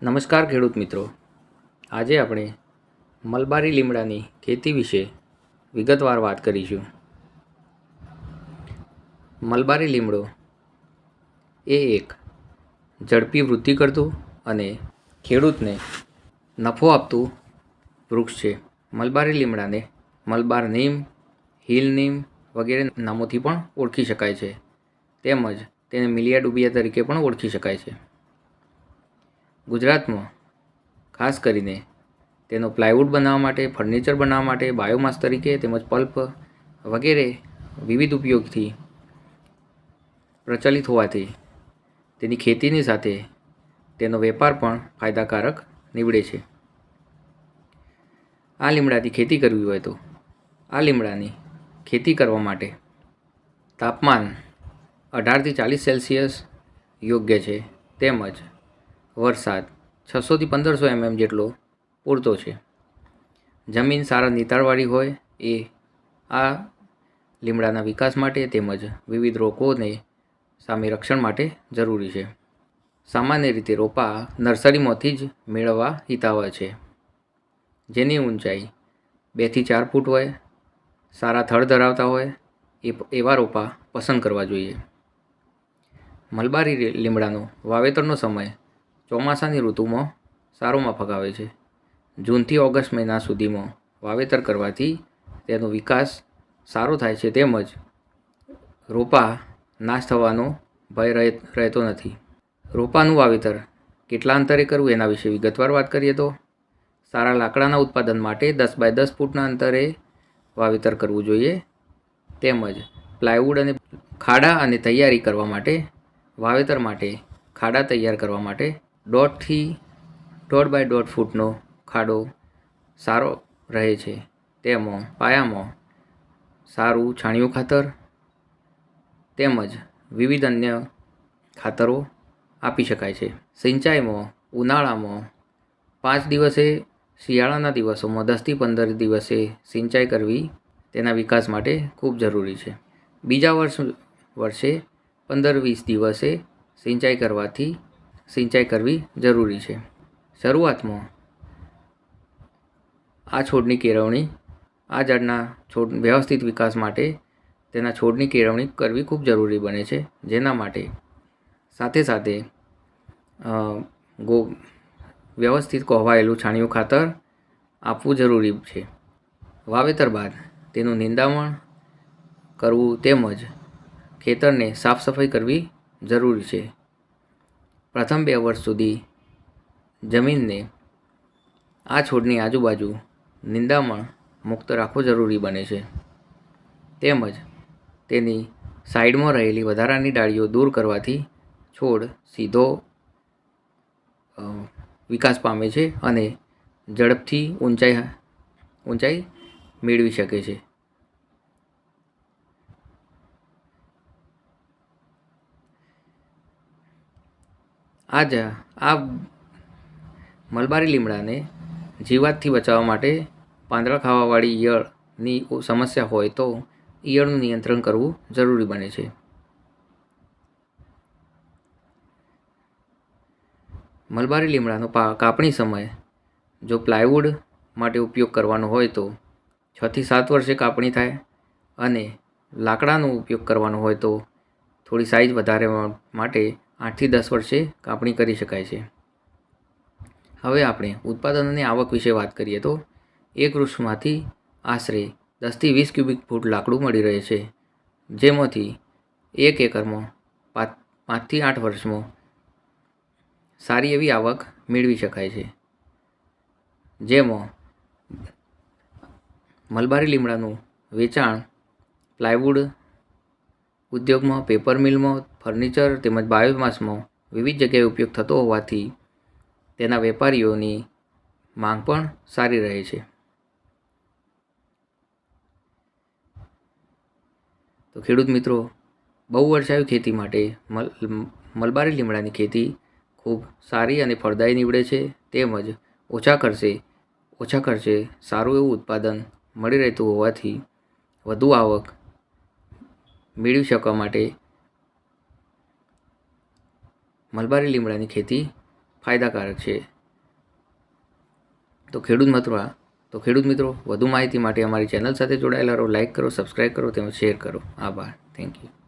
નમસ્કાર ખેડૂત મિત્રો, આજે આપણે મલબારી લીમડાની ખેતી વિશે વિગતવાર વાત કરીશું. મલબારી લીમડો એ એક ઝડપી વૃદ્ધિ કરતું અને ખેડૂતને નફો આપતું વૃક્ષ છે. મલબારી લીમડાને મલબાર નીમ, હિલ નીમ વગેરે નામોથી પણ ઓળખી શકાય છે. તેમજ તેને મિલિયા ડુબિયા તરીકે પણ ઓળખી શકાય છે. ગુજરાતમાં ખાસ કરીને તેનો પ્લાયવુડ બનાવવા માટે, ફર્નિચર બનાવવા માટે, બાયોમાસ તરીકે તેમજ પલ્પ વગેરે વિવિધ ઉપયોગથી પ્રચલિત હોવાથી તેની ખેતીની સાથે તેનો વેપાર પણ ફાયદાકારક નીવડે છે. આ લીમડાની ખેતી કરવી હોય તો આ લીમડાની ખેતી કરવા માટે તાપમાન 18થી 40 સેલ્સિયસ યોગ્ય છે. તેમજ વરસાદ 600થી 1500 mm જેટલો પૂરતો છે. જમીન સારા નિતારવાળી હોય એ આ લીમડાના વિકાસ માટે તેમજ વિવિધ રોગોને સામે રક્ષણ માટે જરૂરી છે. સામાન્ય રીતે રોપા નર્સરીમાંથી જ મેળવવા હિતાવહ છે. જેની ઊંચાઈ 2 થી 4 ફૂટ હોય, સારા થડ ધરાવતા હોય એવા રોપા પસંદ કરવા જોઈએ. મલબારી લીમડાનો વાવેતરનો સમય ચોમાસાની ઋતુમાં સારો માફક આવે છે. જૂનથી ઓગસ્ટ મહિના સુધીમાં વાવેતર કરવાથી તેનો વિકાસ સારો થાય છે. તેમજ રોપા નાશ થવાનો ભય રહેતો નથી. રોપાનું વાવેતર કેટલા અંતરે કરવું એના વિશે વિગતવાર વાત કરીએ તો સારા લાકડાના ઉત્પાદન માટે 10 બાય 10 ફૂટના અંતરે વાવેતર કરવું જોઈએ. તેમજ પ્લાયવુડ અને ખાડા અને તૈયારી કરવા માટે વાવેતર માટે ખાડા તૈયાર કરવા માટે 1.5 થી 1.5 બાય 1.5 ફૂટનો ખાડો સારો રહે છે. તેમાં પાયામાં સારું છાણિયું ખાતર તેમજ વિવિધ અન્ય ખાતરો આપી શકાય છે. સિંચાઈમાં ઉનાળામાં 5 દિવસે, શિયાળાના દિવસોમાં 10 થી 15 દિવસે સિંચાઈ કરવી તેના વિકાસ માટે ખૂબ જરૂરી છે. બીજા વર્ષે 15-20 દિવસે સિંચાઈ કરવી જરૂરી છે. શરૂઆતમાં આ છોડની કેળવણી, આ ઝાડના છોડ વ્યવસ્થિત વિકાસ માટે તેના છોડની કેળવણી કરવી ખૂબ જરૂરી બને છે. જેના માટે સાથે વ્યવસ્થિત કોહવાયેલું છાણિયું ખાતર આપવું જરૂરી છે. વાવેતર બાદ તેનું નિંદામણ કરવું તેમજ ખેતરને સાફ સફાઈ કરવી જરૂરી છે. પ્રથમ 2 વર્ષ સુધી જમીનને આ છોડની આજુબાજુ નિંદામણ મુક્ત રાખવું જરૂરી બને છે. તેમજ તેની સાઈડમાં રહેલી વધારાની ડાળીઓ દૂર કરવાથી છોડ સીધો વિકાસ પામે છે અને ઝડપથી ઊંચાઈ મેળવી શકે છે. આ મલબારી લીમડાને જીવાતથી બચાવવા માટે પાંદડા ખાવાવાળી ઈયળની સમસ્યા હોય તો ઈયળનું નિયંત્રણ કરવું જરૂરી બને છે. મલબારી લીમડાનો કાપણી સમય જો પ્લાયવુડ માટે ઉપયોગ કરવાનો હોય તો 6 થી 7 વર્ષે કાપણી થાય અને લાકડાનો ઉપયોગ કરવાનો હોય તો થોડી સાઇઝ વધારે માટે 8 થી 10 વર્ષે કાપણી કરી શકાય છે. હવે આપણે ઉત્પાદન અને આવક વિશે વાત કરીએ તો એક વૃક્ષમાંથી આશરે 10 થી 20 ક્યુબિક ફૂટ લાકડું મળી રહે છે. જેમાંથી 1 એકરમાં 5 થી 8 વર્ષમાં સારી એવી આવક મેળવી શકાય છે. જેમાં મલબારી લીમડાનું વેચાણ પ્લાયવુડ ઉદ્યોગમાં, પેપર મિલમાં, ફર્નિચર તેમજ બાયોમાસમાં વિવિધ જગ્યાએ ઉપયોગ થતો હોવાથી તેના વેપારીઓની માંગ પણ સારી રહે છે. તો ખેડૂત મિત્રો, બહુવર્ષાયુ ખેતી માટે મલબારી લીમડાની ખેતી ખૂબ સારી અને ફળદાયી નીવડે છે. તેમજ ઓછા ખર્ચે સારું એવું ઉત્પાદન મળી રહેતું હોવાથી વધુ આવક મેળવી શકવા માટે મલબારી લીમડાની ખેતી ફાયદાકારક છે. તો ખેડૂત મિત્રો વધુ માહિતી માટે અમારી ચેનલ સાથે જોડાયેલા રહો, લાઇક કરો, સબસ્ક્રાઈબ કરો તેમજ શેર કરો. આભાર. Thank you.